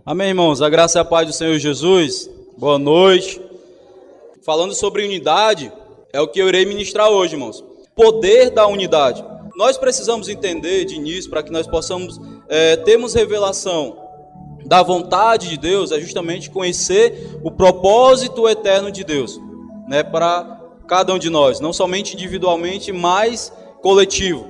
Amém, irmãos? A graça e a paz do Senhor Jesus. Boa noite. Falando sobre unidade, é o que eu irei ministrar hoje, irmãos. Poder da unidade. Nós precisamos entender de início, para que nós possamos termos revelação da vontade de Deus, é justamente conhecer o propósito eterno de Deus, né, para cada um de nós, não somente individualmente, mas coletivo.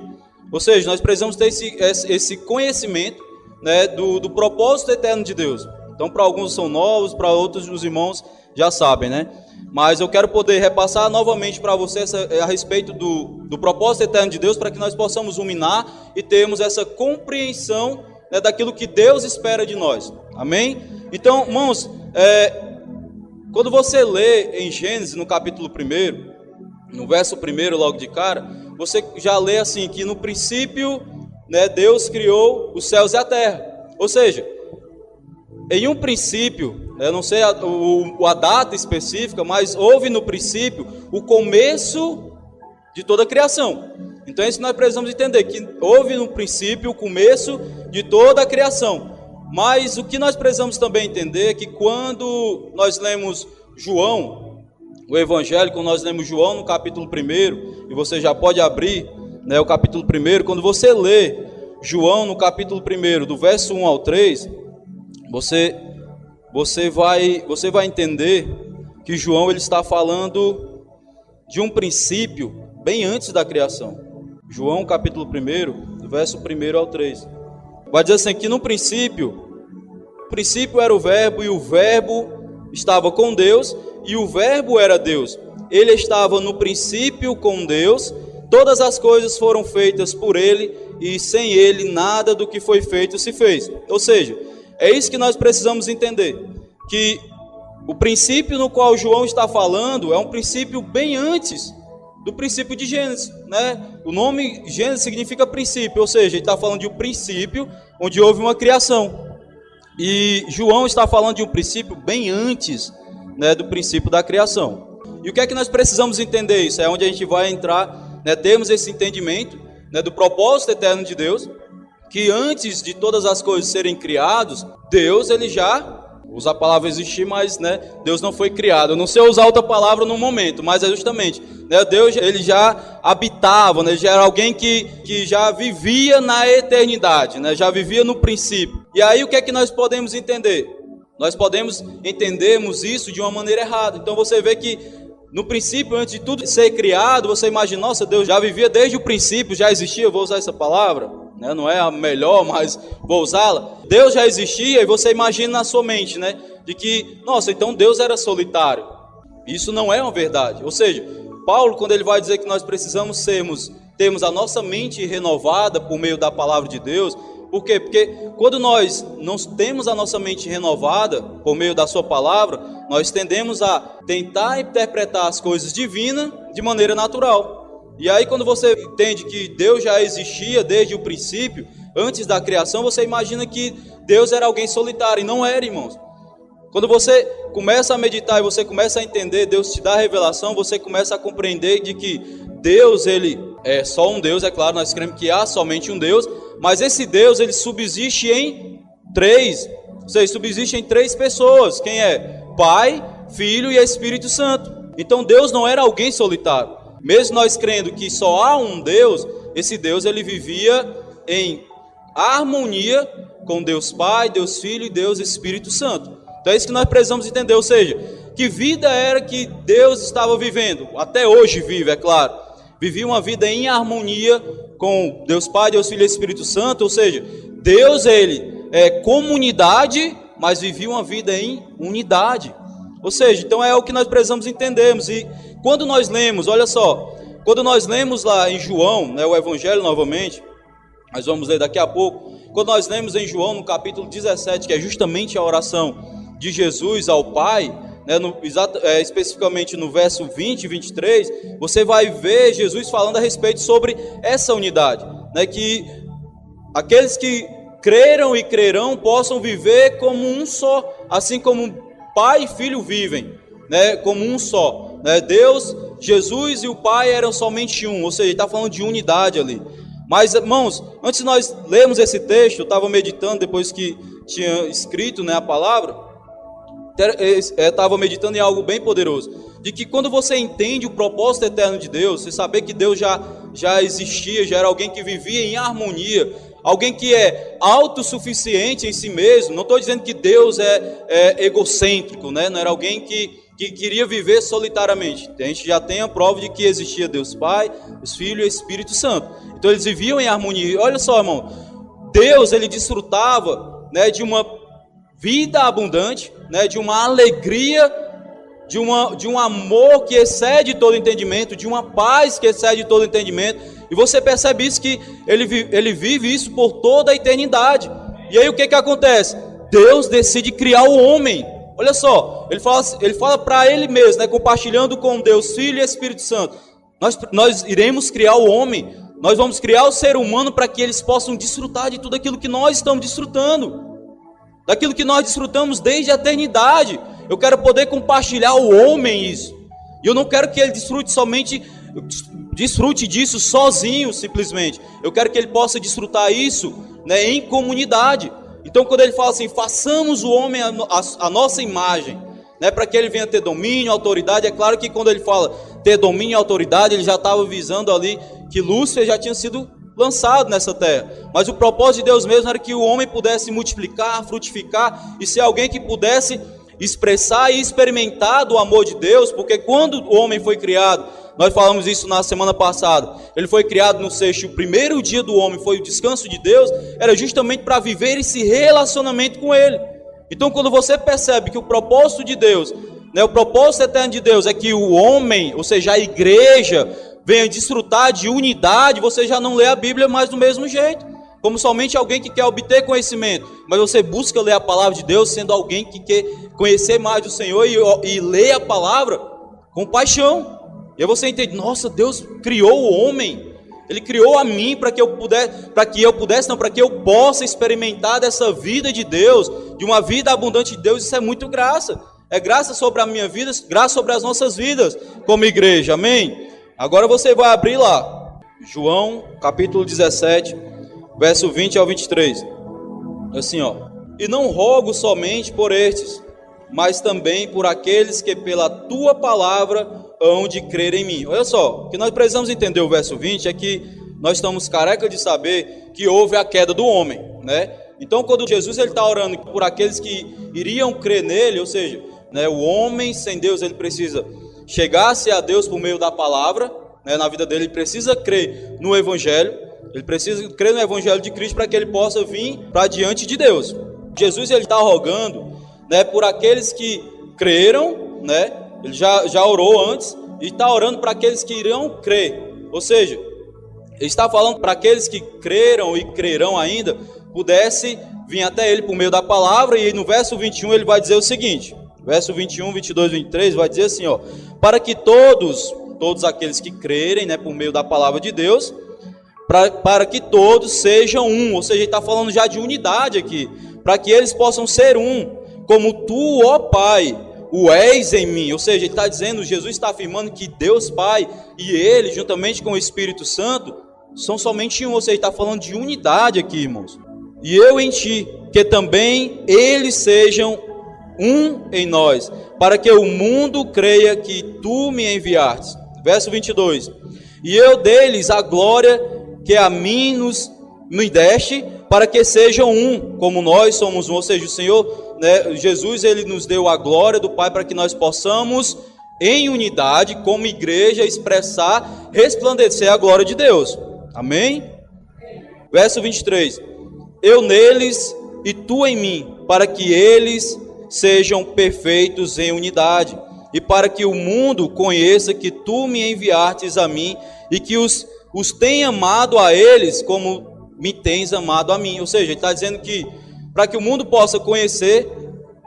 Ou seja, nós precisamos ter esse conhecimento, né, do propósito eterno de Deus. Então, para alguns são novos, para outros os irmãos já sabem, né? Mas eu quero poder repassar novamente para vocês a respeito do propósito eterno de Deus, para que nós possamos ruminar e termos essa compreensão, né, daquilo que Deus espera de nós. Amém? Então, irmãos, quando você lê em Gênesis, no capítulo 1, no verso 1, logo de cara, você já lê assim, que no princípio, né, Deus criou os céus e a terra. Ou seja, em um princípio, eu não sei a data específica, mas houve no princípio o começo de toda a criação. Então é isso que nós precisamos entender, que houve no princípio o começo de toda a criação. Mas o que nós precisamos também entender é que quando nós lemos João, o Evangelho, quando nós lemos João no capítulo 1, e você já pode abrir, né, o capítulo 1, quando você lê João no capítulo 1, do verso 1 ao 3, você vai entender que João ele está falando de um princípio bem antes da criação. João capítulo 1, do verso 1 ao 3. Vai dizer assim, que no princípio era o verbo, e o verbo estava com Deus, e o verbo era Deus. Ele estava no princípio com Deus. Todas as coisas foram feitas por ele, e sem ele nada do que foi feito se fez. Ou seja, é isso que nós precisamos entender, que o princípio no qual João está falando é um princípio bem antes do princípio de Gênesis, né? O nome Gênesis significa princípio, ou seja, ele está falando de um princípio onde houve uma criação. E João está falando de um princípio bem antes, né, do princípio da criação. E o que é que nós precisamos entender isso? É onde a gente vai entrar, né, termos esse entendimento, né, do propósito eterno de Deus, que antes de todas as coisas serem criadas, Deus ele já usa a palavra existir, mas, né, Deus não foi criado. Eu não sei usar outra palavra no momento, mas é justamente, né, Deus ele já habitava, né, já era alguém que já vivia na eternidade, né, já vivia no princípio. E aí o que é que nós podemos entender? Nós podemos entendermos isso de uma maneira errada. Então você vê que no princípio, antes de tudo ser criado, você imagina, nossa, Deus já vivia desde o princípio, já existia, eu vou usar essa palavra, né? Não é a melhor, mas vou usá-la. Deus já existia, e você imagina na sua mente, né, de que, nossa, então Deus era solitário. Isso não é uma verdade. Ou seja, Paulo, quando ele vai dizer que nós precisamos termos a nossa mente renovada por meio da palavra de Deus. Por quê? Porque quando nós não temos a nossa mente renovada por meio da sua palavra, nós tendemos a tentar interpretar as coisas divinas de maneira natural. E aí quando você entende que Deus já existia desde o princípio, antes da criação, você imagina que Deus era alguém solitário, e não era, irmãos. Quando você começa a meditar e você começa a entender, Deus te dá a revelação, você começa a compreender de que Deus, ele é só um Deus, é claro, nós cremos que há somente um Deus, mas esse Deus, ele subsiste em três, ou seja, subsiste em três pessoas. Quem é? Pai, Filho e Espírito Santo. Então Deus não era alguém solitário. Mesmo nós crendo que só há um Deus, esse Deus ele vivia em harmonia com Deus Pai, Deus Filho e Deus Espírito Santo. Então é isso que nós precisamos entender, ou seja, que vida era que Deus estava vivendo, até hoje vive, é claro. Vivia uma vida em harmonia com Deus Pai, Deus Filho e Espírito Santo, ou seja, Deus ele é comunidade, mas vivia uma vida em unidade. Ou seja, então é o que nós precisamos entendermos. E quando nós lemos, olha só, quando nós lemos lá em João, né, o Evangelho novamente, nós vamos ler daqui a pouco, quando nós lemos em João no capítulo 17, que é justamente a oração de Jesus ao Pai, né, especificamente no verso 20 e 23, você vai ver Jesus falando a respeito sobre essa unidade, né, que aqueles que creram e crerão possam viver como um só, assim como Pai e Filho vivem, né, como um só, né? Deus, Jesus e o Pai eram somente um, ou seja, ele está falando de unidade ali. Mas, irmãos, antes de nós lermos esse texto, eu estava meditando depois que tinha escrito, né, a palavra, estava meditando em algo bem poderoso, de que quando você entende o propósito eterno de Deus, você saber que Deus já existia, já era alguém que vivia em harmonia, alguém que é autossuficiente em si mesmo. Não estou dizendo que Deus é egocêntrico, né? Não era alguém que queria viver solitariamente. A gente já tem a prova de que existia Deus Pai, Deus Filho e Espírito Santo. Então eles viviam em harmonia. E olha só, irmão, Deus, ele desfrutava, né, de uma vida abundante, né, de uma alegria, de um amor que excede todo entendimento, de uma paz que excede todo entendimento. E você percebe isso, que ele vive isso por toda a eternidade. E aí o que acontece? Deus decide criar o homem. Olha só, ele fala para ele mesmo, né, compartilhando com Deus Filho e Espírito Santo. Nós iremos criar o homem, nós vamos criar o ser humano para que eles possam desfrutar de tudo aquilo que nós estamos desfrutando, daquilo que nós desfrutamos desde a eternidade. Eu quero poder compartilhar o homem isso. E eu não quero que ele desfrute disso sozinho, simplesmente. Eu quero que ele possa desfrutar isso, né, em comunidade. Então, quando ele fala assim, façamos o homem a nossa imagem, né, para que ele venha ter domínio, autoridade. É claro que quando ele fala ter domínio e autoridade, ele já estava visando ali que Lúcifer já tinha sido lançado nessa terra. Mas o propósito de Deus mesmo era que o homem pudesse multiplicar, frutificar e ser alguém que pudesse expressar e experimentar do amor de Deus. Porque quando o homem foi criado, nós falamos isso na semana passada, ele foi criado no sexto, o primeiro dia do homem foi o descanso de Deus, era justamente para viver esse relacionamento com ele. Então, quando você percebe que o propósito de Deus, né, o propósito eterno de Deus é que o homem, ou seja, a igreja, venha desfrutar de unidade, você já não lê a Bíblia mais do mesmo jeito, como somente alguém que quer obter conhecimento, mas você busca ler a palavra de Deus sendo alguém que quer conhecer mais do Senhor e ler a palavra com paixão. E aí você entende, nossa, Deus criou o homem, Ele criou a mim para que eu possa experimentar dessa vida de Deus, de uma vida abundante de Deus. Isso é muito graça, é graça sobre a minha vida, graça sobre as nossas vidas como igreja, amém? Agora você vai abrir lá, João capítulo 17, verso 20 ao 23, assim ó: e não rogo somente por estes, mas também por aqueles que pela tua palavra hão de crer em mim. Olha só, o que nós precisamos entender o verso 20 é que nós estamos careca de saber que houve a queda do homem, né? Então quando Jesus está orando por aqueles que iriam crer nele, ou seja, né, o homem sem Deus, ele precisa chegar-se a Deus por meio da palavra, né, na vida dele, ele precisa crer no Evangelho, ele precisa crer no Evangelho de Cristo para que ele possa vir para diante de Deus. Jesus, ele está rogando, né, por aqueles que creram, né? Ele já orou antes e está orando para aqueles que irão crer. Ou seja, ele está falando para aqueles que creram e crerão ainda, pudesse vir até ele por meio da palavra. E no verso 21 ele vai dizer o seguinte, verso 21, 22, 23, vai dizer assim, ó: para que todos aqueles que crerem, né, por meio da palavra de Deus, para que todos sejam um. Ou seja, ele está falando já de unidade aqui, para que eles possam ser um, como tu, ó Pai, o és em mim. Ou seja, ele está dizendo, Jesus está afirmando que Deus Pai e ele, juntamente com o Espírito Santo, são somente um. Ou seja, ele está falando de unidade aqui, irmãos. E eu em ti, que também eles sejam um em nós, para que o mundo creia que tu me enviaste. Verso 22: e eu deles a glória que a mim me deste, para que sejam um, como nós somos um. Ou seja, o Senhor, né, Jesus, ele nos deu a glória do Pai para que nós possamos, em unidade, como igreja, expressar, resplandecer a glória de Deus. Amém? Verso 23: eu neles e tu em mim, para que eles sejam perfeitos em unidade, e para que o mundo conheça que tu me enviastes a mim, e que os tenha amado a eles como me tens amado a mim. Ou seja, ele está dizendo que para que o mundo possa conhecer,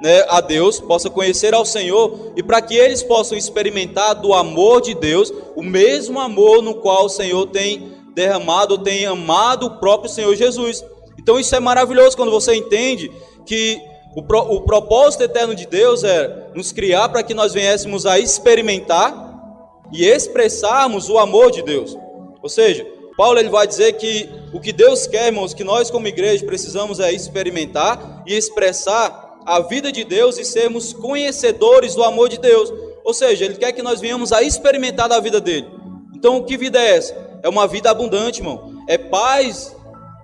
né, a Deus, possa conhecer ao Senhor, e para que eles possam experimentar do amor de Deus, o mesmo amor no qual o Senhor tem derramado, tem amado o próprio Senhor Jesus. Então isso é maravilhoso quando você entende que o propósito eterno de Deus é nos criar para que nós viéssemos a experimentar e expressarmos o amor de Deus. Ou seja, Paulo ele vai dizer que o que Deus quer, irmãos, que nós como igreja precisamos é experimentar e expressar a vida de Deus e sermos conhecedores do amor de Deus. Ou seja, Ele quer que nós venhamos a experimentar da vida dEle. Então, que vida é essa? É uma vida abundante, irmão. É paz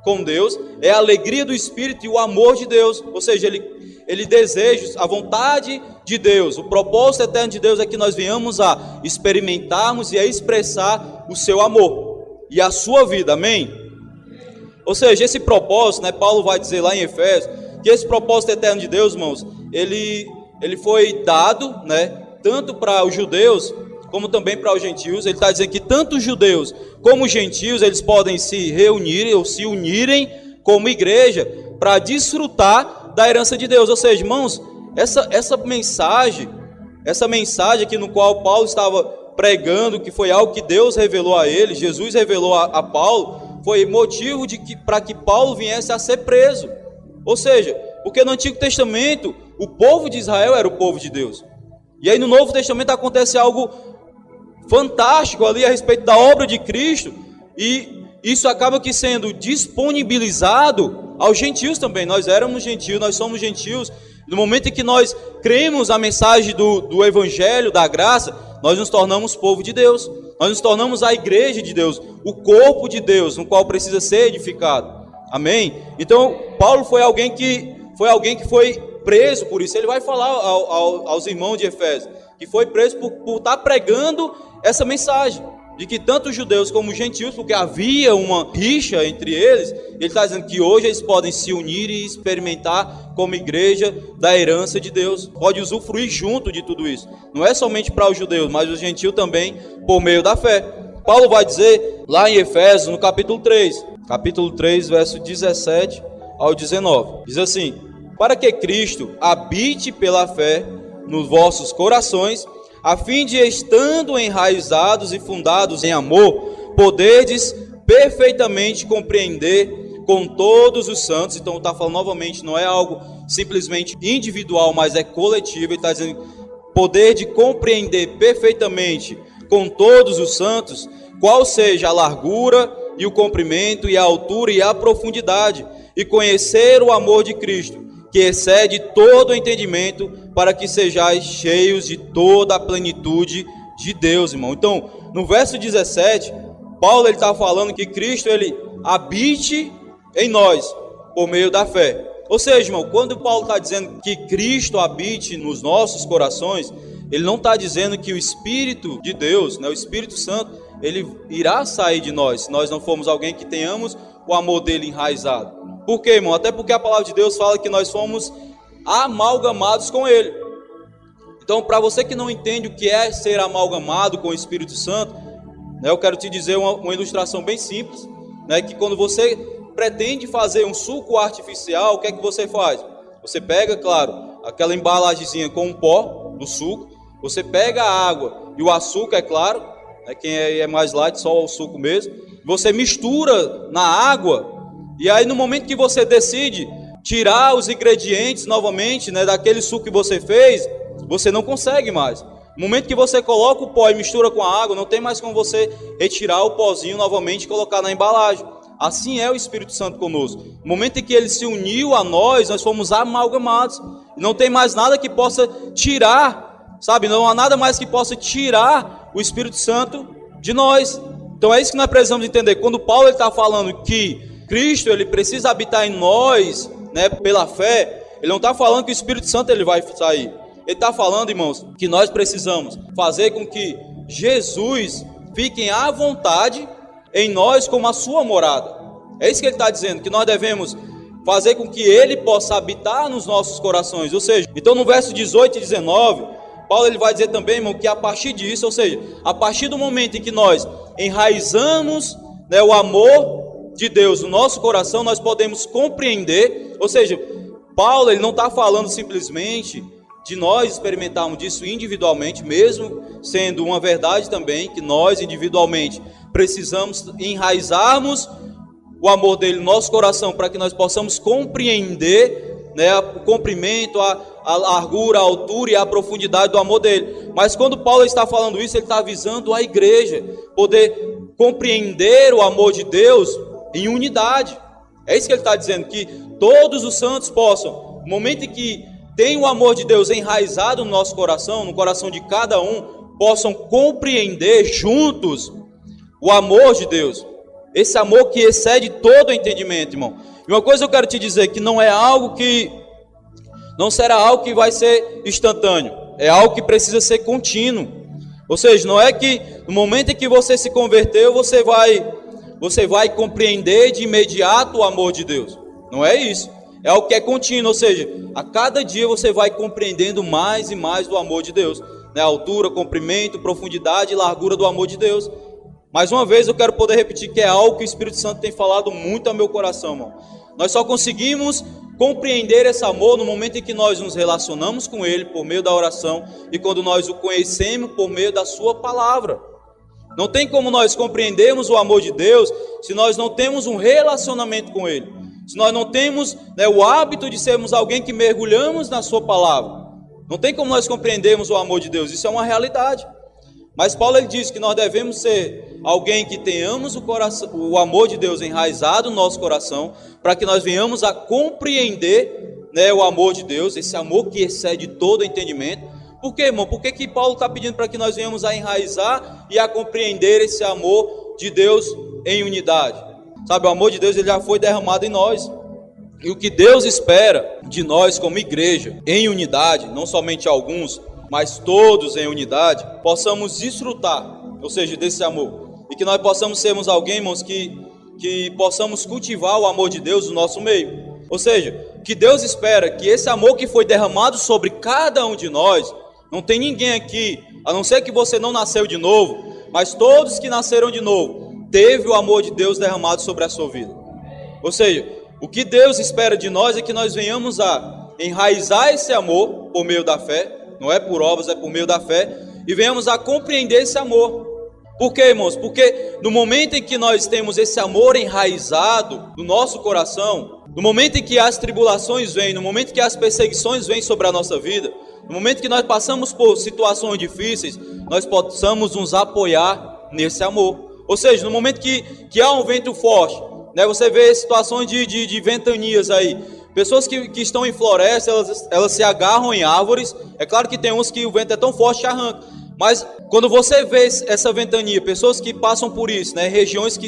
com Deus, é a alegria do Espírito e o amor de Deus. Ou seja, Ele deseja, a vontade de Deus, o propósito eterno de Deus é que nós venhamos a experimentarmos e a expressar o seu amor e a sua vida, amém? Ou seja, esse propósito, né, Paulo vai dizer lá em Efésios, que esse propósito eterno de Deus, irmãos, ele foi dado, né, tanto para os judeus, como também para os gentios. Ele está dizendo que tanto os judeus como os gentios, eles podem se reunir ou se unirem como igreja para desfrutar da herança de Deus. Ou seja, irmãos, essa mensagem aqui no qual Paulo estava pregando, que foi algo que Deus revelou a ele, Jesus revelou a Paulo, foi motivo para que Paulo viesse a ser preso. Ou seja, porque no Antigo Testamento o povo de Israel era o povo de Deus. E aí no Novo Testamento acontece algo fantástico ali a respeito da obra de Cristo, e isso acaba que sendo disponibilizado aos gentios também. Nós éramos gentios, nós somos gentios. No momento em que nós cremos a mensagem do Evangelho, da graça, nós nos tornamos povo de Deus. Nós nos tornamos a igreja de Deus, o corpo de Deus, no qual precisa ser edificado. Amém? Então, Paulo foi alguém que foi preso por isso. Ele vai falar aos irmãos de Efésios, que foi preso por estar pregando essa mensagem, de que tanto os judeus como os gentios, porque havia uma rixa entre eles, ele está dizendo que hoje eles podem se unir e experimentar como igreja da herança de Deus, pode usufruir junto de tudo isso. Não é somente para os judeus, mas os gentios também por meio da fé. Paulo vai dizer lá em Efésios, no capítulo 3, verso 17 ao 19, diz assim: para que Cristo habite pela fé nos vossos corações, a fim de, estando enraizados e fundados em amor, poderdes perfeitamente compreender com todos os santos. Então está falando novamente, não é algo simplesmente individual, mas é coletivo. Ele está dizendo, poder de compreender perfeitamente com todos os santos, qual seja a largura e o comprimento e a altura e a profundidade, e conhecer o amor de Cristo, que excede todo o entendimento, para que sejais cheios de toda a plenitude de Deus, irmão. Então, no verso 17, Paulo está falando que Cristo ele habite em nós por meio da fé. Ou seja, irmão, quando Paulo está dizendo que Cristo habite nos nossos corações, ele não está dizendo que o Espírito de Deus, né, o Espírito Santo, ele irá sair de nós, se nós não formos alguém que tenhamos o amor dele enraizado. Por quê, irmão? Até porque a palavra de Deus fala que nós fomos amalgamados com Ele. Então, para você que não entende o que é ser amalgamado com o Espírito Santo, né, eu quero te dizer uma ilustração bem simples, né, que quando você pretende fazer um suco artificial, o que é que você faz? Você pega, claro, aquela embalagemzinha com o pó do suco, você pega a água e o açúcar, é claro, né, quem é mais light, só o suco mesmo, você mistura na água. E aí no momento que você decide tirar os ingredientes novamente, né, daquele suco que você fez, você não consegue mais. No momento que você coloca o pó e mistura com a água, não tem mais como você retirar o pozinho novamente e colocar na embalagem. Assim é o Espírito Santo conosco. No momento em que ele se uniu a nós, nós fomos amalgamados. Não tem mais nada que possa tirar, sabe? Não há nada mais que possa tirar o Espírito Santo de nós. Então é isso que nós precisamos entender. Quando Paulo está falando que Cristo ele precisa habitar em nós, né, pela fé, ele não está falando que o Espírito Santo ele vai sair. Ele está falando, irmãos, que nós precisamos fazer com que Jesus fique à vontade em nós como a sua morada. É isso que ele está dizendo, que nós devemos fazer com que ele possa habitar nos nossos corações. Ou seja, então no verso 18 e 19, Paulo ele vai dizer também, irmão, que a partir disso, ou seja, a partir do momento em que nós enraizamos, né, o amor de Deus no nosso coração, nós podemos compreender. Ou seja, Paulo ele não está falando simplesmente de nós experimentarmos disso individualmente, mesmo sendo uma verdade também que nós individualmente precisamos enraizarmos o amor dele no nosso coração, para que nós possamos compreender, né, o comprimento, a largura, a altura e a profundidade do amor dele. Mas quando Paulo está falando isso, ele está avisando a igreja poder compreender o amor de Deus em unidade. É isso que ele está dizendo, que todos os santos possam, no momento em que tem o amor de Deus enraizado no nosso coração, no coração de cada um, possam compreender juntos o amor de Deus. Esse amor que excede todo o entendimento, irmão. E uma coisa eu quero te dizer, que não será algo que vai ser instantâneo. É algo que precisa ser contínuo. Ou seja, não é que no momento em que você se converteu, você vai compreender de imediato o amor de Deus. Não é isso. É algo que é contínuo, ou seja, a cada dia você vai compreendendo mais e mais do amor de Deus. A altura, comprimento, profundidade e largura do amor de Deus. Mais uma vez eu quero poder repetir que é algo que o Espírito Santo tem falado muito ao meu coração, irmão. Nós só conseguimos compreender esse amor no momento em que nós nos relacionamos com Ele por meio da oração e quando nós o conhecemos por meio da Sua palavra. Não tem como nós compreendermos o amor de Deus se nós não temos um relacionamento com Ele. Se nós não temos o hábito de sermos alguém que mergulhamos na Sua palavra. Não tem como nós compreendermos o amor de Deus, isso é uma realidade. Mas Paulo ele diz que nós devemos ser alguém que tenhamos o amor de Deus enraizado no nosso coração, para que nós venhamos a compreender o amor de Deus, esse amor que excede todo o entendimento. Por quê, irmão? Por que Paulo está pedindo para que nós venhamos a enraizar e a compreender esse amor de Deus em unidade? Sabe, o amor de Deus ele já foi derramado em nós. E o que Deus espera de nós como igreja, em unidade, não somente alguns, mas todos em unidade, possamos desfrutar, ou seja, desse amor. E que nós possamos sermos alguém, irmãos, que possamos cultivar o amor de Deus no nosso meio. Ou seja, que Deus espera que esse amor que foi derramado sobre cada um de nós, não tem ninguém aqui, a não ser que você não nasceu de novo, mas todos que nasceram de novo, teve o amor de Deus derramado sobre a sua vida. Ou seja, o que Deus espera de nós é que nós venhamos a enraizar esse amor por meio da fé, não é por obras, é por meio da fé, e venhamos a compreender esse amor. Por quê, irmãos? Porque no momento em que nós temos esse amor enraizado no nosso coração, no momento em que as tribulações vêm, no momento que as perseguições vêm sobre a nossa vida, no momento que nós passamos por situações difíceis, nós possamos nos apoiar nesse amor. Ou seja, no momento que há um vento forte, você vê situações de ventanias aí, pessoas que estão em floresta, elas se agarram em árvores. É claro que tem uns que o vento é tão forte que arranca, mas quando você vê essa ventania, pessoas que passam por isso, regiões que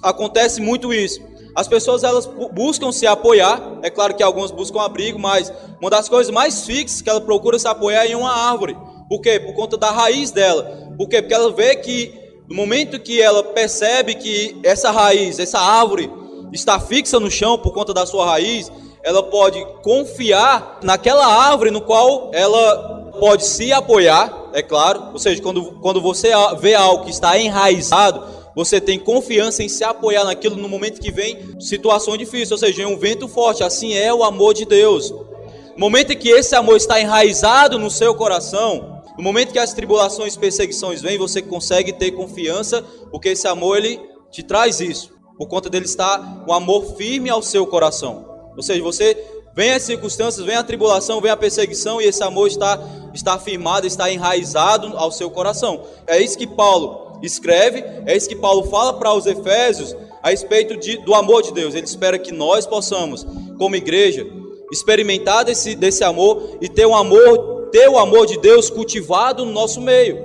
acontece muito isso, as pessoas elas buscam se apoiar. É claro que algumas buscam abrigo, mas uma das coisas mais fixas que ela procura se apoiar é em uma árvore. Por quê? Por conta da raiz dela. Por quê? Porque ela vê que no momento que ela percebe que essa raiz, essa árvore está fixa no chão por conta da sua raiz, ela pode confiar naquela árvore no qual ela pode se apoiar, é claro. Ou seja, quando você vê algo que está enraizado, você tem confiança em se apoiar naquilo no momento que vem situação difícil, ou seja, um vento forte. Assim é o amor de Deus. No momento em que esse amor está enraizado no seu coração, no momento que as tribulações e perseguições vêm, você consegue ter confiança, porque esse amor ele te traz isso. Por conta dele estar um amor firme ao seu coração. Ou seja, você vem as circunstâncias, vem a tribulação, vem a perseguição, e esse amor está firmado, está enraizado ao seu coração. É isso que Paulo escreve, é isso que Paulo fala para os Efésios a respeito do amor de Deus. Ele espera que nós possamos, como igreja, experimentar desse amor e ter o amor de Deus cultivado no nosso meio.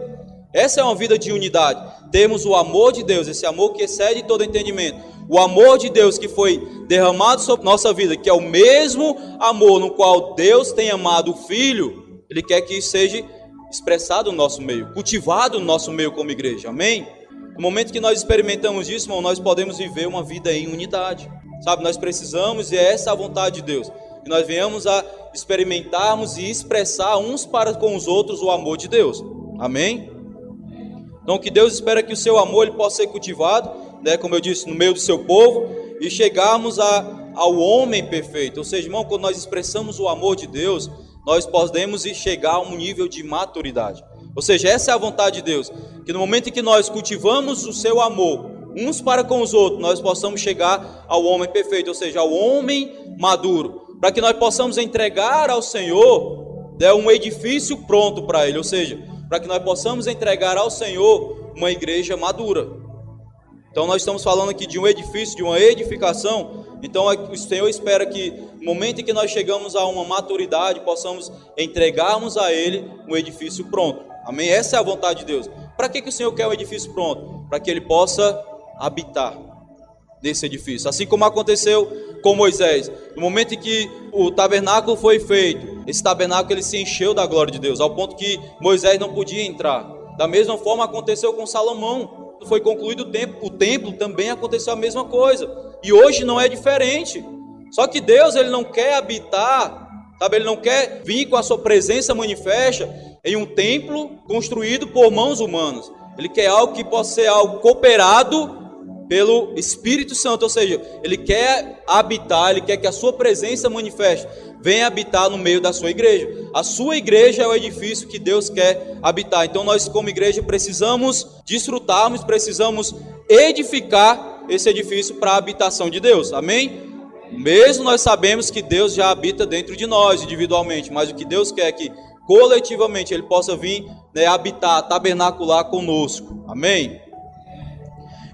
Essa é uma vida de unidade. Temos o amor de Deus, esse amor que excede todo entendimento. O amor de Deus que foi derramado sobre nossa vida, que é o mesmo amor no qual Deus tem amado o Filho, Ele quer que isso seja expressado no nosso meio, cultivado no nosso meio como igreja, amém? No momento que nós experimentamos isso, irmão, nós podemos viver uma vida em unidade, sabe? Nós precisamos, e é essa a vontade de Deus, que nós venhamos a experimentarmos e expressar uns para com os outros o amor de Deus, amém? Então que Deus espera que o seu amor ele possa ser cultivado, como eu disse, no meio do seu povo, e chegarmos ao homem perfeito. Ou seja, irmão, quando nós expressamos o amor de Deus, nós podemos chegar a um nível de maturidade. Ou seja, essa é a vontade de Deus, que no momento em que nós cultivamos o seu amor uns para com os outros, nós possamos chegar ao homem perfeito, ou seja, ao homem maduro, para que nós possamos entregar ao Senhor um edifício pronto para Ele, ou seja, para que nós possamos entregar ao Senhor uma igreja madura. Então nós estamos falando aqui de um edifício, de uma edificação. Então o Senhor espera que no momento em que nós chegamos a uma maturidade, possamos entregarmos a Ele um edifício pronto. Amém? Essa é a vontade de Deus. Para que o Senhor quer um edifício pronto? Para que Ele possa habitar nesse edifício. Assim como aconteceu com Moisés. No momento em que o tabernáculo foi feito, esse tabernáculo ele se encheu da glória de Deus, ao ponto que Moisés não podia entrar. Da mesma forma aconteceu com Salomão. Foi concluído o templo também aconteceu a mesma coisa. E hoje não é diferente. Só que Deus ele não quer habitar, sabe? Ele não quer vir com a sua presença manifesta em um templo construído por mãos humanas. Ele quer algo que possa ser algo cooperado pelo Espírito Santo, ou seja, Ele quer habitar, Ele quer que a sua presença manifeste, venha habitar no meio da sua igreja. A sua igreja é o edifício que Deus quer habitar. Então nós como igreja precisamos desfrutarmos, precisamos edificar esse edifício para a habitação de Deus, amém? Mesmo nós sabemos que Deus já habita dentro de nós individualmente, mas o que Deus quer é que coletivamente Ele possa vir, habitar, tabernacular conosco, amém?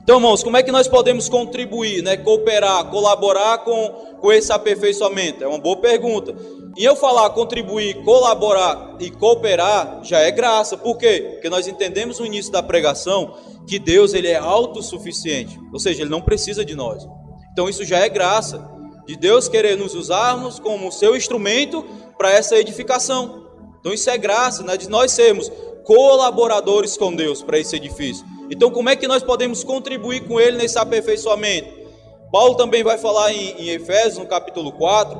Então, irmãos, como é que nós podemos contribuir, cooperar, colaborar com esse aperfeiçoamento? É uma boa pergunta. E eu falar contribuir, colaborar e cooperar já é graça. Por quê? Porque nós entendemos no início da pregação que Deus ele é autossuficiente, ou seja, Ele não precisa de nós. Então isso já é graça, de Deus querer nos usarmos como seu instrumento para essa edificação. Então isso é graça, de nós sermos colaboradores com Deus para esse edifício. Então como é que nós podemos contribuir com Ele nesse aperfeiçoamento? Paulo também vai falar em Efésios, no capítulo 4,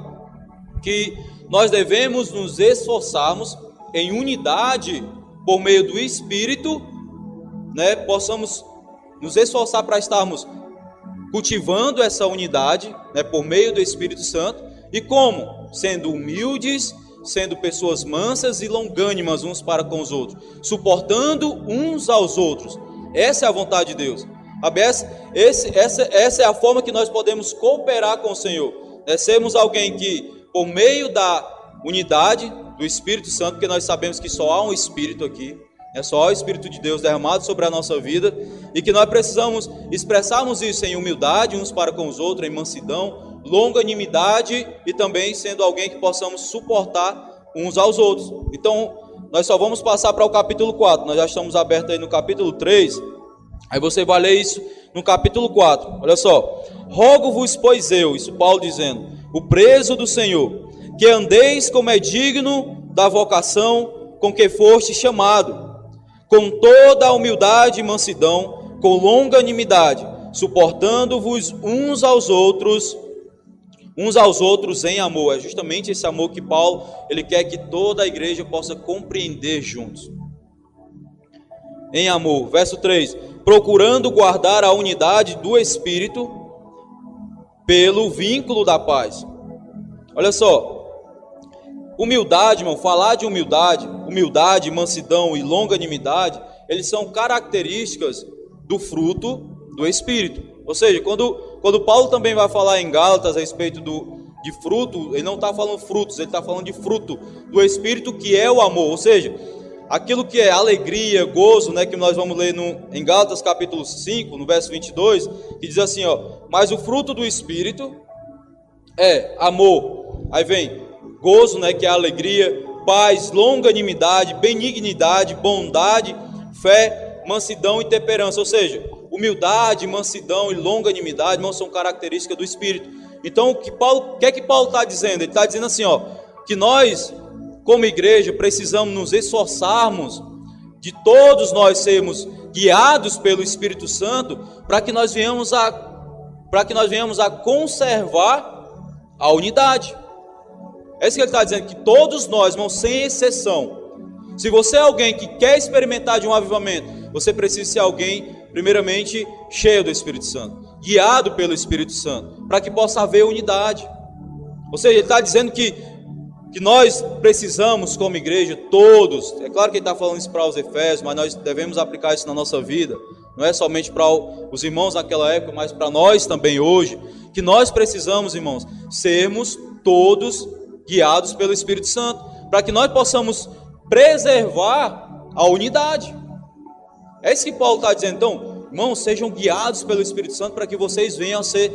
que nós devemos nos esforçarmos em unidade por meio do Espírito, possamos nos esforçar para estarmos cultivando essa unidade, por meio do Espírito Santo. E como? Sendo humildes, sendo pessoas mansas e longânimas uns para com os outros, suportando uns aos outros. Essa é a vontade de Deus. Essa é a forma que nós podemos cooperar com o Senhor. Sermos alguém que, por meio da unidade do Espírito Santo, porque nós sabemos que só há um Espírito aqui, só há o Espírito de Deus derramado sobre a nossa vida, e que nós precisamos expressarmos isso em humildade uns para com os outros, em mansidão, longanimidade e também sendo alguém que possamos suportar uns aos outros. Então, nós só vamos passar para o capítulo 4, nós já estamos abertos aí no capítulo 3, aí você vai ler isso no capítulo 4, olha só. Rogo-vos, pois eu, isso Paulo dizendo, o preso do Senhor, que andeis como é digno da vocação com que foste chamado, com toda a humildade e mansidão, com longanimidade, suportando-vos uns aos outros em amor. É justamente esse amor que Paulo, ele quer que toda a igreja possa compreender juntos. Em amor. Verso 3. Procurando guardar a unidade do Espírito pelo vínculo da paz. Olha só. Humildade, irmão, falar de humildade, mansidão e longanimidade, eles são características do fruto do Espírito. Ou seja, quando Paulo também vai falar em Gálatas a respeito de fruto, ele não está falando frutos, ele está falando de fruto do Espírito, que é o amor. Ou seja, aquilo que é alegria, gozo, que nós vamos ler em Gálatas capítulo 5, no verso 22, que diz assim, mas o fruto do Espírito é amor. Aí vem gozo, que é alegria, paz, longanimidade, benignidade, bondade, fé, mansidão e temperança. Ou seja, humildade, mansidão e longanimidade, irmãos, são características do Espírito. Então, o que é que Paulo está dizendo? Ele está dizendo assim, que nós, como igreja, precisamos nos esforçarmos de todos nós sermos guiados pelo Espírito Santo, para que nós venhamos a conservar a unidade. É isso que ele está dizendo, que todos nós, irmãos, sem exceção, se você é alguém que quer experimentar de um avivamento, você precisa ser alguém, primeiramente, cheio do Espírito Santo, guiado pelo Espírito Santo, para que possa haver unidade. Ou seja, ele está dizendo que nós precisamos, como igreja, todos, é claro que ele está falando isso para os Efésios, mas nós devemos aplicar isso na nossa vida, não é somente para os irmãos naquela época, mas para nós também hoje, que nós precisamos, irmãos, sermos todos guiados pelo Espírito Santo, para que nós possamos preservar a unidade. É isso que Paulo está dizendo. Então, Irmãos, sejam guiados pelo Espírito Santo para que vocês venham a ser,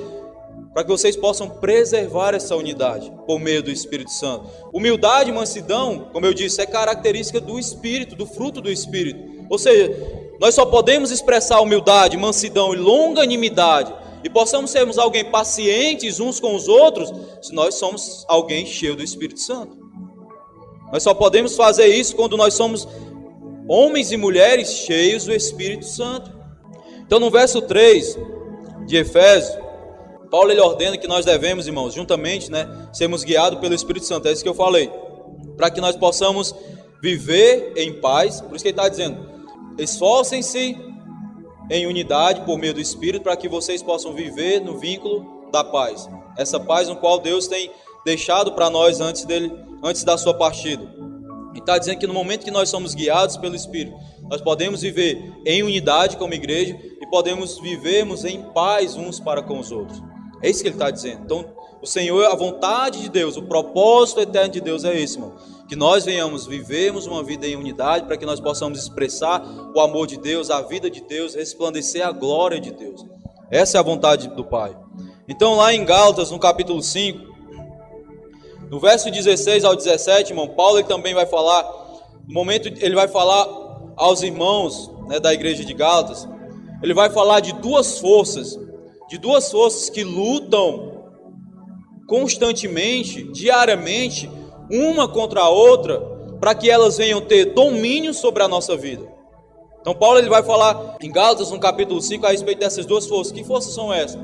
para que vocês possam preservar essa unidade por meio do Espírito Santo. Humildade e mansidão, como eu disse, é característica do Espírito, do fruto do Espírito. Ou seja, nós só podemos expressar humildade, mansidão e longanimidade, e possamos sermos alguém pacientes uns com os outros, se nós somos alguém cheio do Espírito Santo. Nós só podemos fazer isso quando nós somos homens e mulheres cheios do Espírito Santo. Então, no verso 3 de Efésios, Paulo ele ordena que nós devemos, irmãos, juntamente, sermos guiados pelo Espírito Santo. É isso que eu falei. Para que nós possamos viver em paz. Por isso que ele está dizendo: esforcem-se em unidade por meio do Espírito, para que vocês possam viver no vínculo da paz. Essa paz no qual Deus tem deixado para nós antes da sua partida. Ele está dizendo que no momento que nós somos guiados pelo Espírito, nós podemos viver em unidade como igreja e podemos vivermos em paz uns para com os outros. É isso que ele está dizendo. Então, o Senhor, a vontade de Deus, o propósito eterno de Deus é esse, irmão. Que nós venhamos vivermos uma vida em unidade, para que nós possamos expressar o amor de Deus, a vida de Deus, resplandecer a glória de Deus. Essa é a vontade do Pai. Então, lá em Gálatas, no capítulo 5, no verso 16 ao 17, irmão, Paulo ele também vai falar, no momento ele vai falar aos irmãos da igreja de Gálatas, ele vai falar de duas forças que lutam constantemente, diariamente, uma contra a outra, para que elas venham ter domínio sobre a nossa vida. Então Paulo ele vai falar em Gálatas, no capítulo 5, a respeito dessas duas forças. Que forças são essas?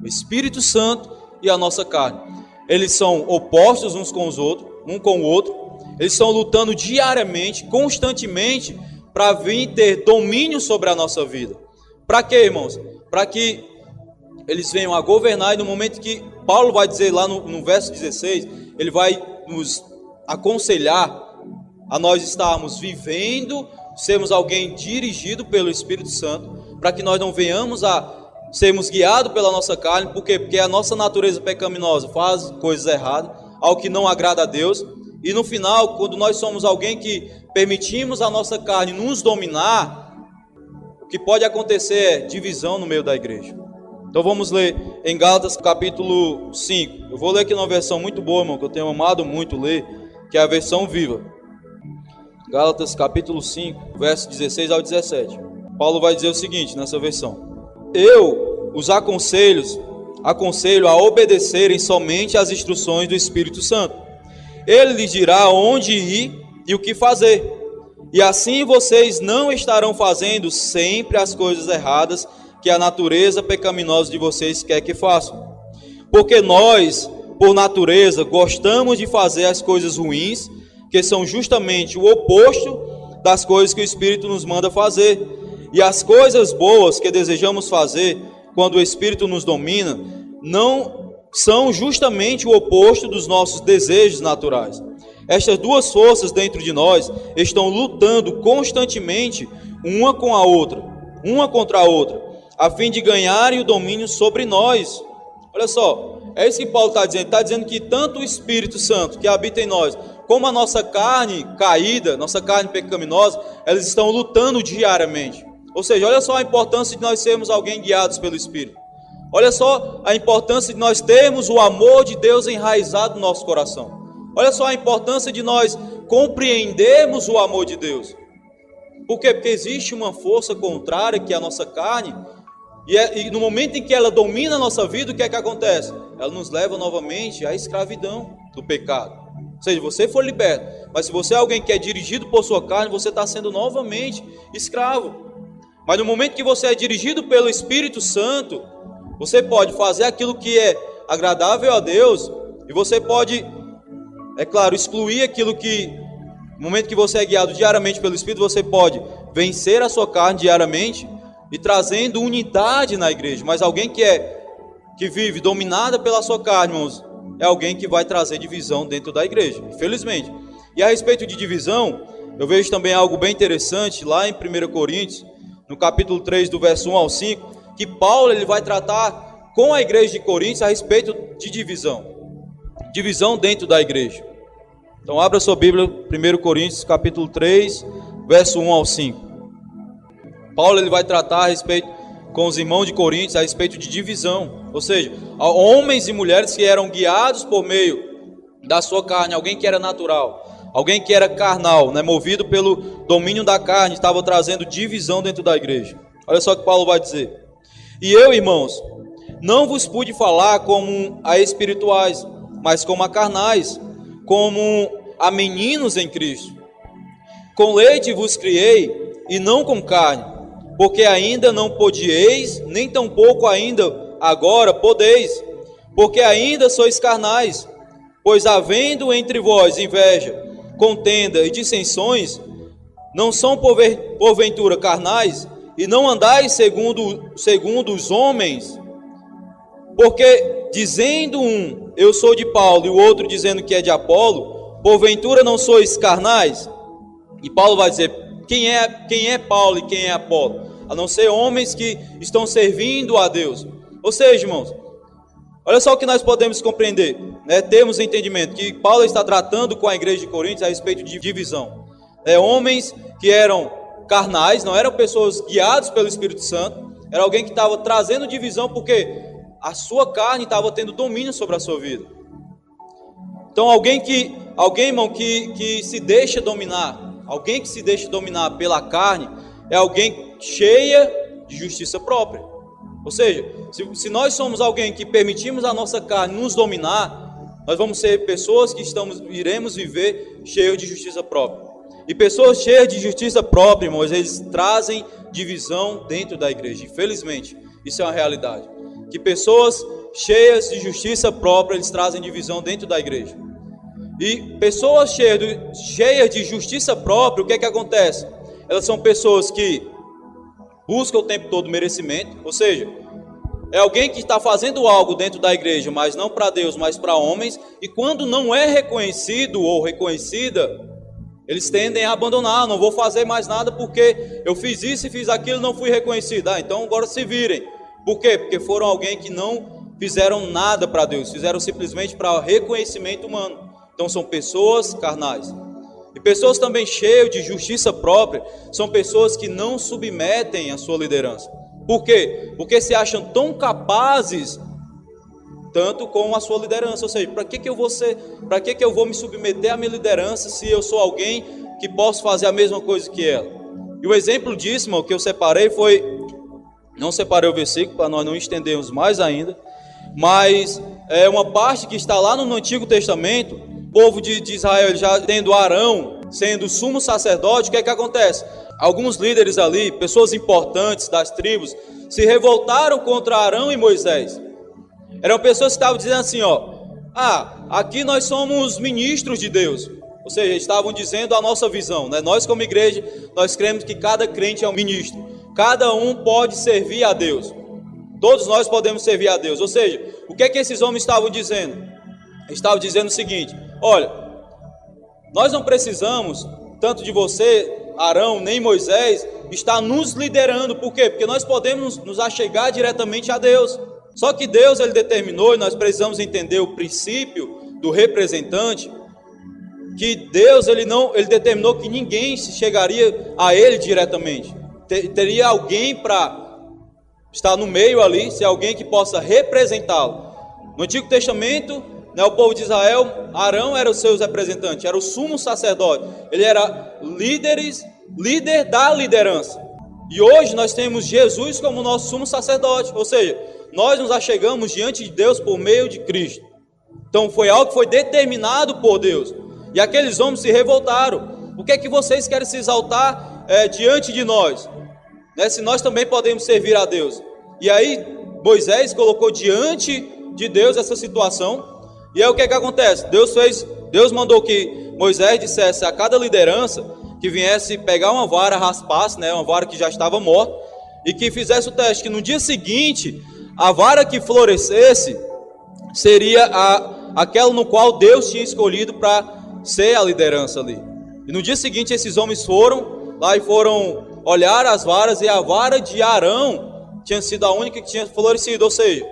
O Espírito Santo e a nossa carne. Eles são opostos uns com os outros, um com o outro. Eles estão lutando diariamente, constantemente, para vir ter domínio sobre a nossa vida. Para quê, irmãos? Para que eles venham a governar, e no momento que Paulo vai dizer lá no verso 16, ele vai nos aconselhar a nós estarmos vivendo, sermos alguém dirigido pelo Espírito Santo, para que nós não venhamos a sermos guiados pela nossa carne. Por quê? Porque a nossa natureza pecaminosa faz coisas erradas, algo que não agrada a Deus, e no final, quando nós somos alguém que permitimos a nossa carne nos dominar, o que pode acontecer é divisão no meio da igreja. Então vamos ler em Gálatas capítulo 5. Eu vou ler aqui numa versão muito boa, irmão, que eu tenho amado muito ler, que é a versão viva. Gálatas capítulo 5, verso 16 ao 17. Paulo vai dizer o seguinte nessa versão: eu os aconselho a obedecerem somente às instruções do Espírito Santo. Ele lhes dirá onde ir e o que fazer. E assim vocês não estarão fazendo sempre as coisas erradas que a natureza pecaminosa de vocês quer que façam. Porque nós, por natureza, gostamos de fazer as coisas ruins, que são justamente o oposto das coisas que o Espírito nos manda fazer. E as coisas boas que desejamos fazer, quando o Espírito nos domina, não são justamente o oposto dos nossos desejos naturais. Estas duas forças dentro de nós estão lutando constantemente uma com a outra, uma contra a outra, a fim de ganharem o domínio sobre nós. Olha só, é isso que Paulo está dizendo. Está dizendo que tanto o Espírito Santo que habita em nós, como a nossa carne caída, nossa carne pecaminosa, elas estão lutando diariamente. Ou seja, olha só a importância de nós sermos alguém guiados pelo Espírito. Olha só a importância de nós termos o amor de Deus enraizado no nosso coração. Olha só a importância de nós compreendermos o amor de Deus. Por quê? Porque existe uma força contrária, que é a nossa carne, e no momento em que ela domina a nossa vida, o que é que acontece? Ela nos leva novamente à escravidão do pecado. Ou seja, você foi liberto, mas se você é alguém que é dirigido por sua carne, você está sendo novamente escravo. Mas no momento que você é dirigido pelo Espírito Santo, você pode fazer aquilo que é agradável a Deus, e você pode, é claro, excluir aquilo que, no momento que você é guiado diariamente pelo Espírito, você pode vencer a sua carne diariamente e trazendo unidade na igreja. Mas alguém que vive dominada pela sua carne, irmãos, é alguém que vai trazer divisão dentro da igreja, infelizmente. E a respeito de divisão, eu vejo também algo bem interessante lá em 1 Coríntios, no capítulo 3, do verso 1 ao 5, que Paulo ele vai tratar com a igreja de Coríntios a respeito de divisão dentro da igreja. Então abra sua Bíblia, 1 Coríntios capítulo 3, verso 1 ao 5. Paulo ele vai tratar a respeito com os irmãos de Coríntios a respeito de divisão. Ou seja, homens e mulheres que eram guiados por meio da sua carne, alguém que era natural, alguém que era carnal, né, movido pelo domínio da carne, estava trazendo divisão dentro da igreja. Olha só o que Paulo vai dizer. E eu, irmãos, não vos pude falar como a espirituais, mas como a carnais, como a meninos em Cristo. Com leite vos criei, e não com carne, porque ainda não podieis, nem tampouco ainda agora podeis, porque ainda sois carnais. Pois havendo entre vós inveja, contenda e dissensões, não são porventura carnais, e não andais segundo os homens? Porque dizendo um, eu sou de Paulo, e o outro dizendo que é de Apolo, porventura não sois carnais? E Paulo vai dizer, quem é Paulo e quem é Apolo? A não ser homens que estão servindo a Deus. Ou seja, irmãos, olha só o que nós podemos compreender, né? Temos entendimento que Paulo está tratando com a igreja de Coríntios a respeito de divisão. Homens que eram carnais, não eram pessoas guiadas pelo Espírito Santo, era alguém que estava trazendo divisão porque a sua carne estava tendo domínio sobre a sua vida. Então alguém, irmão, que se deixa dominar, alguém que se deixa dominar pela carne, é alguém cheia de justiça própria. Ou seja, se nós somos alguém que permitimos a nossa carne nos dominar, nós vamos ser pessoas que iremos viver cheios de justiça própria. E pessoas cheias de justiça própria, irmãos, eles trazem divisão dentro da igreja. Infelizmente, isso é uma realidade. Que pessoas cheias de justiça própria, eles trazem divisão dentro da igreja. E pessoas cheias de justiça própria, o que é que acontece? Elas são pessoas que busca o tempo todo merecimento, ou seja, é alguém que está fazendo algo dentro da igreja, mas não para Deus, mas para homens, e quando não é reconhecido ou reconhecida, eles tendem a abandonar, não vou fazer mais nada porque eu fiz isso e fiz aquilo e não fui reconhecido. Então agora se virem. Por quê? Porque foram alguém que não fizeram nada para Deus, fizeram simplesmente para reconhecimento humano. Então são pessoas carnais. E pessoas também cheias de justiça própria são pessoas que não submetem a sua liderança. Por quê? Porque se acham tão capazes tanto com a sua liderança. Ou seja, para que eu vou me submeter à minha liderança se eu sou alguém que posso fazer a mesma coisa que ela? E o exemplo disso, irmão, que eu separei não separei o versículo para nós não estendermos mais ainda, mas é uma parte que está lá no Antigo Testamento. O povo de Israel, já tendo Arão sendo sumo sacerdote, o que é que acontece? Alguns líderes ali, pessoas importantes das tribos, se revoltaram contra Arão e Moisés. Eram pessoas que estavam dizendo assim, aqui nós somos ministros de Deus. Ou seja, estavam dizendo a nossa visão, né? Nós como igreja, nós cremos que cada crente é um ministro. Cada um pode servir a Deus. Todos nós podemos servir a Deus. Ou seja, o que é que esses homens estavam dizendo? Estavam dizendo o seguinte: olha, nós não precisamos tanto de você, Arão, nem Moisés, estar nos liderando. Por quê? Porque nós podemos nos achegar diretamente a Deus. Só que Deus, ele determinou, e nós precisamos entender o princípio do representante, que Deus, ele determinou que ninguém se chegaria a ele diretamente. Teria alguém para estar no meio ali, ser alguém que possa representá-lo. No Antigo Testamento, o povo de Israel, Arão era os seus representantes, era o sumo sacerdote, ele era líder da liderança. E hoje nós temos Jesus como nosso sumo sacerdote, ou seja, nós nos achegamos diante de Deus por meio de Cristo. Então foi algo que foi determinado por Deus. E aqueles homens se revoltaram. O que é que vocês querem se exaltar diante de nós? Se nós também podemos servir a Deus. E aí Moisés colocou diante de Deus essa situação. E aí o que é que acontece? Deus mandou que Moisés dissesse a cada liderança que viesse pegar uma vara, raspasse, uma vara que já estava morta, e que fizesse o teste, que no dia seguinte a vara que florescesse seria aquela no qual Deus tinha escolhido para ser a liderança ali. E no dia seguinte esses homens foram lá e foram olhar as varas, e a vara de Arão tinha sido a única que tinha florescido. Ou seja,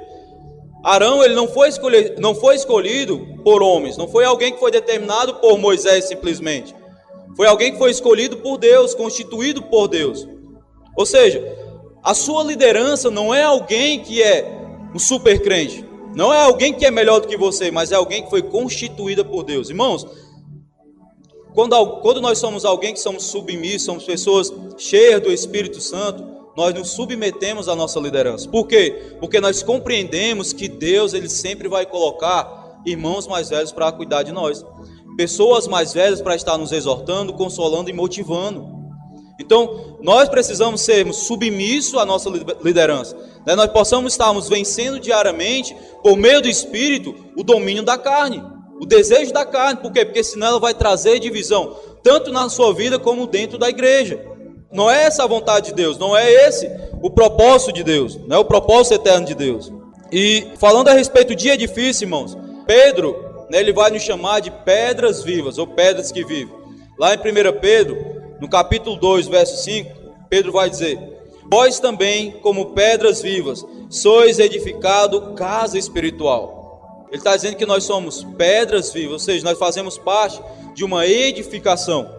Arão, ele não foi escolhido por homens, não foi alguém que foi determinado por Moisés simplesmente. Foi alguém que foi escolhido por Deus, constituído por Deus. Ou seja, A sua liderança não é alguém que é um super crente, não é alguém que é melhor do que você, mas é alguém que foi constituída por Deus. Irmãos, quando nós somos alguém que somos submissos, somos pessoas cheias do Espírito Santo, nós nos submetemos à nossa liderança. Por quê? Porque nós compreendemos que Deus, Ele sempre vai colocar irmãos mais velhos para cuidar de nós, pessoas mais velhas para estar nos exortando, consolando e motivando. Então, nós precisamos sermos submissos à nossa liderança, né? Nós possamos estarmos vencendo diariamente, por meio do Espírito, o domínio da carne, o desejo da carne. Por quê? Porque senão ela vai trazer divisão, tanto na sua vida como dentro da igreja. Não é essa a vontade de Deus, não é esse o propósito de Deus, não é o propósito eterno de Deus. E falando a respeito de edifício, irmãos, Pedro, né, ele vai nos chamar de pedras vivas, ou pedras que vivem. Lá em 1 Pedro, no capítulo 2, verso 5, Pedro vai dizer: vós também, como pedras vivas, sois edificado casa espiritual. Ele está dizendo que nós somos pedras vivas, ou seja, nós fazemos parte de uma edificação.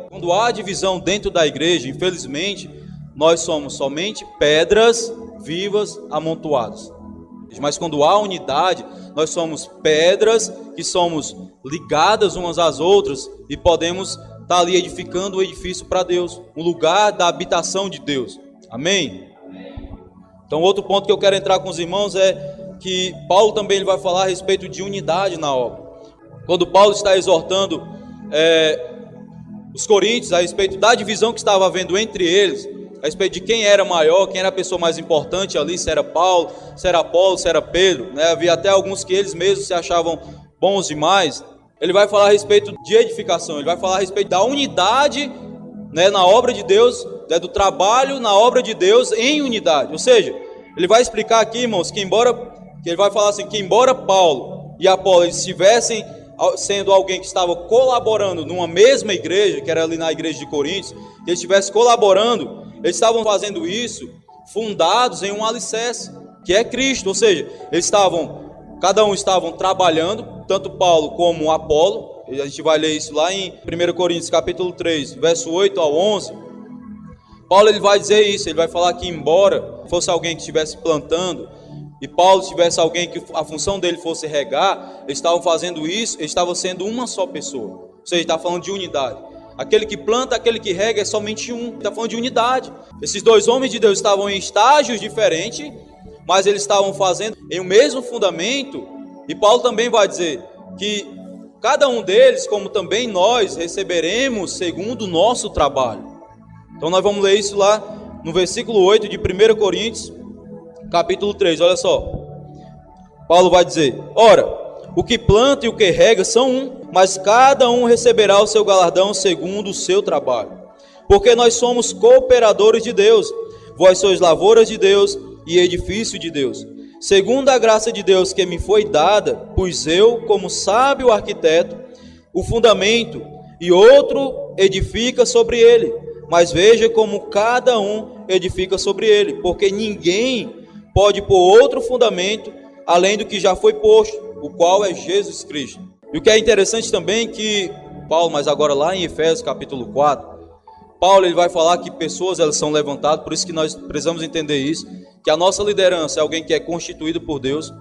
Quando há divisão dentro da igreja, infelizmente, nós somos somente pedras vivas amontoadas. Mas quando há unidade, nós somos pedras que somos ligadas umas às outras e podemos estar ali edificando o edifício para Deus, um lugar da habitação de Deus. Amém? Então, outro ponto que eu quero entrar com os irmãos é que Paulo também ele vai falar a respeito de unidade na obra. Quando Paulo está exortando os coríntios a respeito da divisão que estava havendo entre eles, a respeito de quem era maior, quem era a pessoa mais importante ali, se era Paulo, se era Apolo, se era Pedro, né? Havia até alguns que eles mesmos se achavam bons demais. Ele vai falar a respeito de edificação, ele vai falar a respeito da unidade, né, na obra de Deus, né, do trabalho na obra de Deus em unidade. Ou seja, ele vai explicar aqui, irmãos, que ele vai falar assim, que embora Paulo e Apolo estivessem sendo alguém que estava colaborando numa mesma igreja, que era ali na igreja de Coríntios, que eles estivessem colaborando, eles estavam fazendo isso fundados em um alicerce, que é Cristo. Ou seja, cada um estavam trabalhando, tanto Paulo como Apolo. A gente vai ler isso lá em 1 Coríntios capítulo 3, verso 8 ao 11. Paulo ele vai dizer isso, ele vai falar que embora fosse alguém que estivesse plantando, e Paulo tivesse alguém que a função dele fosse regar, eles estavam fazendo isso, eles estavam sendo uma só pessoa. Ou seja, ele está falando de unidade. Aquele que planta, aquele que rega é somente um. Está falando de unidade. Esses dois homens de Deus estavam em estágios diferentes, mas eles estavam fazendo em um mesmo fundamento. E Paulo também vai dizer que cada um deles, como também nós, receberemos segundo o nosso trabalho. Então nós vamos ler isso lá no versículo 8 de 1 Coríntios, capítulo 3, olha só. Paulo vai dizer: ora, o que planta e o que rega são um, mas cada um receberá o seu galardão segundo o seu trabalho. Porque nós somos cooperadores de Deus, vós sois lavouras de Deus e edifício de Deus. Segundo a graça de Deus que me foi dada, pus eu, como sábio arquiteto, o fundamento, e outro edifica sobre ele. Mas veja como cada um edifica sobre ele, porque ninguém pode pôr outro fundamento além do que já foi posto, o qual é Jesus Cristo. E o que é interessante também que Paulo, mas agora lá em Efésios capítulo 4, Paulo ele vai falar que pessoas elas são levantadas, por isso que nós precisamos entender isso, que a nossa liderança é alguém que é constituído por Deus.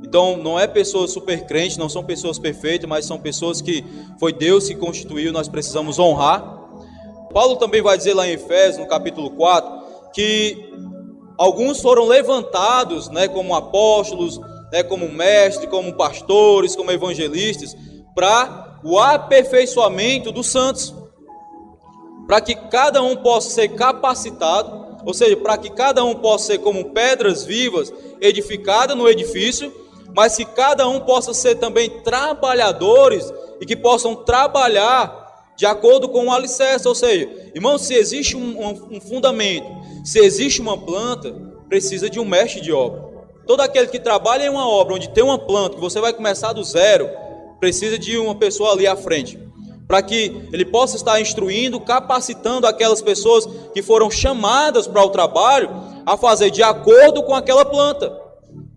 Então não é pessoas super crentes, não são pessoas perfeitas, mas são pessoas que foi Deus que constituiu, nós precisamos honrar. Paulo também vai dizer lá em Efésios, no capítulo 4, que alguns foram levantados, né, como apóstolos, né, como mestres, como pastores, como evangelistas, para o aperfeiçoamento dos santos, para que cada um possa ser capacitado, ou seja, para que cada um possa ser como pedras vivas, edificadas no edifício, mas que cada um possa ser também trabalhadores e que possam trabalhar de acordo com o alicerce. Ou seja, irmãos, se existe um fundamento, se existe uma planta, precisa de um mestre de obra. Todo aquele que trabalha em uma obra onde tem uma planta, que você vai começar do zero, precisa de uma pessoa ali à frente, para que ele possa estar instruindo, capacitando aquelas pessoas que foram chamadas para o trabalho a fazer de acordo com aquela planta,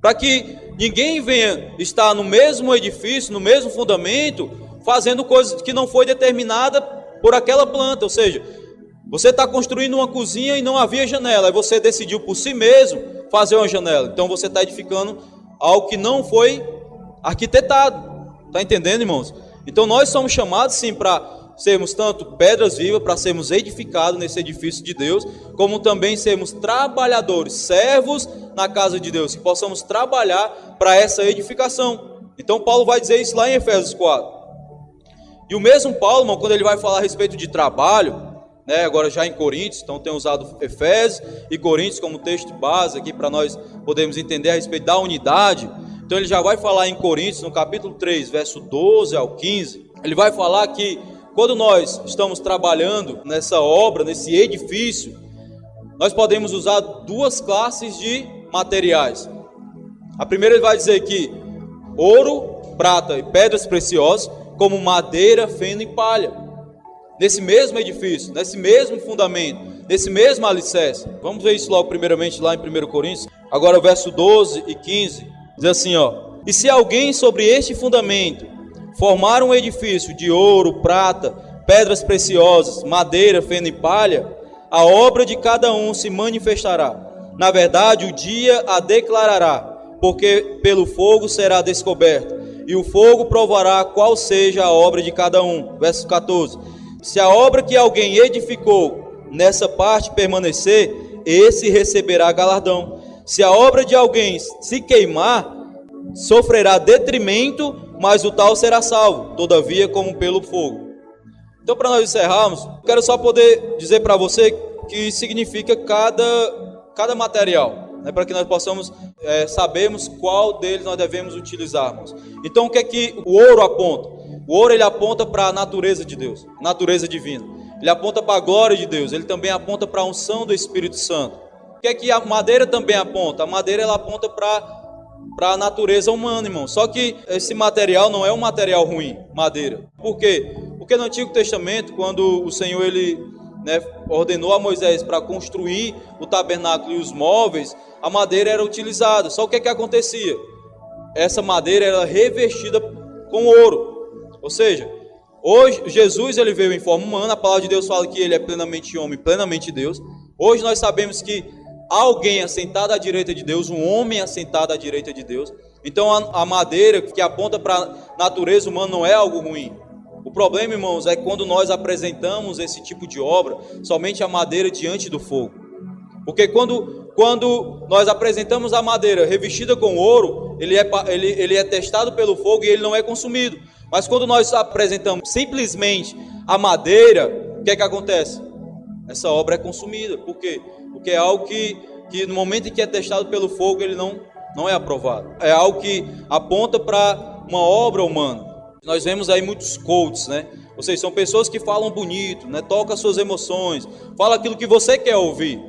para que ninguém venha estar no mesmo edifício, no mesmo fundamento, fazendo coisas que não foi determinada por aquela planta. Ou seja, Você está construindo uma cozinha e não havia janela, aí você decidiu por si mesmo fazer uma janela. Então você está edificando algo que não foi arquitetado. Está entendendo, irmãos? Então nós somos chamados sim para sermos tanto pedras vivas, para sermos edificados nesse edifício de Deus, como também sermos trabalhadores, servos na casa de Deus, que possamos trabalhar para essa edificação. Então Paulo vai dizer isso lá em Efésios 4. E o mesmo Paulo, irmão, quando ele vai falar a respeito de trabalho, né, agora já em Coríntios, então tem usado Efésios e Coríntios como texto base aqui para nós podermos entender a respeito da unidade. Então ele já vai falar em Coríntios, no capítulo 3, verso 12 ao 15, ele vai falar que quando nós estamos trabalhando nessa obra, nesse edifício, nós podemos usar duas classes de materiais. A primeira ele vai dizer que ouro, prata e pedras preciosas, como madeira, feno e palha. Nesse mesmo edifício, nesse mesmo fundamento, nesse mesmo alicerce. Vamos ver isso logo primeiramente lá em 1 Coríntios. Agora o verso 12 e 15, diz assim, ó: e se alguém sobre este fundamento formar um edifício de ouro, prata, pedras preciosas, madeira, feno e palha, a obra de cada um se manifestará. Na verdade, o dia a declarará, porque pelo fogo será descoberto, e o fogo provará qual seja a obra de cada um. Verso 14. Se a obra que alguém edificou nessa parte permanecer, esse receberá galardão. Se a obra de alguém se queimar, sofrerá detrimento, mas o tal será salvo, todavia como pelo fogo. Então, para nós encerrarmos, quero só poder dizer para você que significa cada material, né, para que nós possamos sabermos qual deles nós devemos utilizarmos. Então, o que é que o ouro aponta? O ouro ele aponta para a natureza de Deus, natureza divina. Ele aponta para a glória de Deus, ele também aponta para a unção do Espírito Santo. O que é que a madeira também aponta? A madeira ela aponta para a natureza humana, irmão. Só que esse material não é um material ruim, madeira. Por quê? Porque no Antigo Testamento, quando o Senhor ele, ordenou a Moisés para construir o tabernáculo e os móveis, a madeira era utilizada. Só o que é que acontecia? Essa madeira era revestida com ouro. Ou seja, hoje Jesus ele veio em forma humana, a palavra de Deus fala que ele é plenamente homem, plenamente Deus. Hoje nós sabemos que alguém assentado à direita de Deus, um homem assentado à direita de Deus. Então a madeira que aponta para a natureza humana não é algo ruim. O problema, irmãos, é quando nós apresentamos esse tipo de obra, somente a madeira diante do fogo. Porque quando nós apresentamos a madeira revestida com ouro, ele é testado pelo fogo e ele não é consumido. Mas quando nós apresentamos simplesmente a madeira, o que é que acontece? Essa obra é consumida. Por quê? Porque é algo que no momento em que é testado pelo fogo, ele não é aprovado. É algo que aponta para uma obra humana. Nós vemos aí muitos coaches, né? Ou seja, são pessoas que falam bonito, né? Tocam as suas emoções, fala aquilo que você quer ouvir.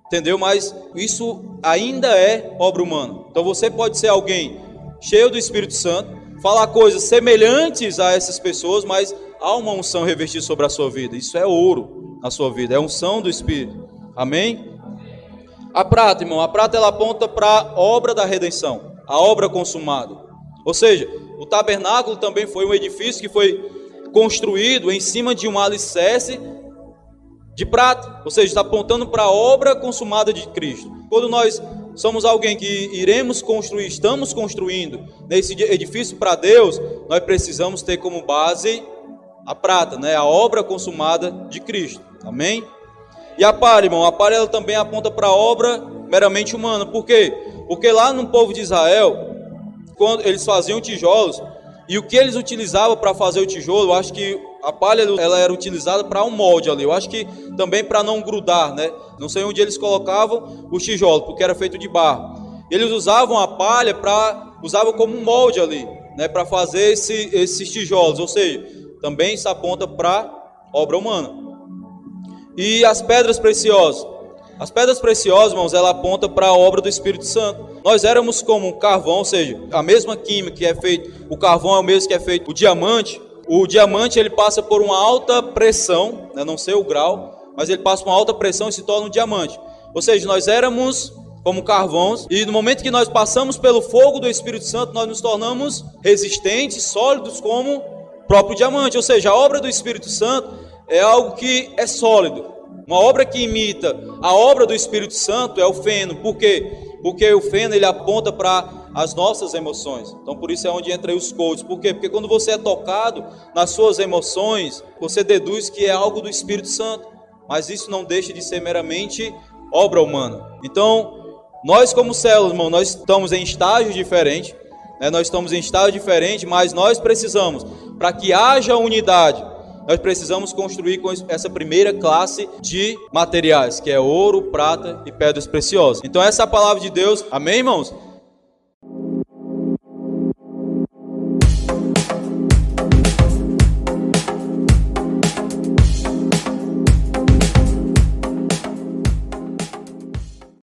Entendeu? Mas isso ainda é obra humana. Então você pode ser alguém cheio do Espírito Santo, falar coisas semelhantes a essas pessoas, mas há uma unção revestida sobre a sua vida. Isso é ouro na sua vida, é unção do Espírito. Amém? A prata, irmão, a prata ela aponta para a obra da redenção, a obra consumada. Ou seja, o tabernáculo também foi um edifício que foi construído em cima de um alicerce de prata. Ou seja, está apontando para a obra consumada de Cristo. Quando nós somos alguém que iremos construir, estamos construindo nesse edifício para Deus, nós precisamos ter como base a prata, né? A obra consumada de Cristo. Amém? E a palha, irmão, a palha ela também aponta para a obra meramente humana. Por quê? Porque lá no povo de Israel, quando eles faziam tijolos, e o que eles utilizavam para fazer o tijolo, eu acho que a palha ela era utilizada para um molde ali. Eu acho que também para não grudar, né? Não sei onde eles colocavam os tijolos, porque era feito de barro. Eles usavam a palha usavam como um molde ali, né? Para fazer esses tijolos. Ou seja, também isso aponta para obra humana. E as pedras preciosas. As pedras preciosas, irmãos, ela aponta para a obra do Espírito Santo. Nós éramos como um carvão, ou seja, a mesma química que é feito, o carvão é o mesmo que é feito o diamante. O diamante ele passa por uma alta pressão, né, não sei o grau, mas ele passa por uma alta pressão e se torna um diamante. Ou seja, nós éramos como carvões e no momento que nós passamos pelo fogo do Espírito Santo, nós nos tornamos resistentes, sólidos como o próprio diamante. Ou seja, a obra do Espírito Santo é algo que é sólido. Uma obra que imita a obra do Espírito Santo é o feno. Por quê? Porque o feno ele aponta para as nossas emoções. Então por isso é onde entra aí os coaches. Por quê? Porque quando você é tocado nas suas emoções, você deduz que é algo do Espírito Santo. Mas isso não deixa de ser meramente obra humana. Então, nós como células, irmão, nós estamos em estágios diferentes, né? Nós estamos em estágios diferentes, mas nós precisamos, para que haja unidade, nós precisamos construir com essa primeira classe de materiais, que é ouro, prata e pedras preciosas. Então essa é a palavra de Deus, amém, irmãos?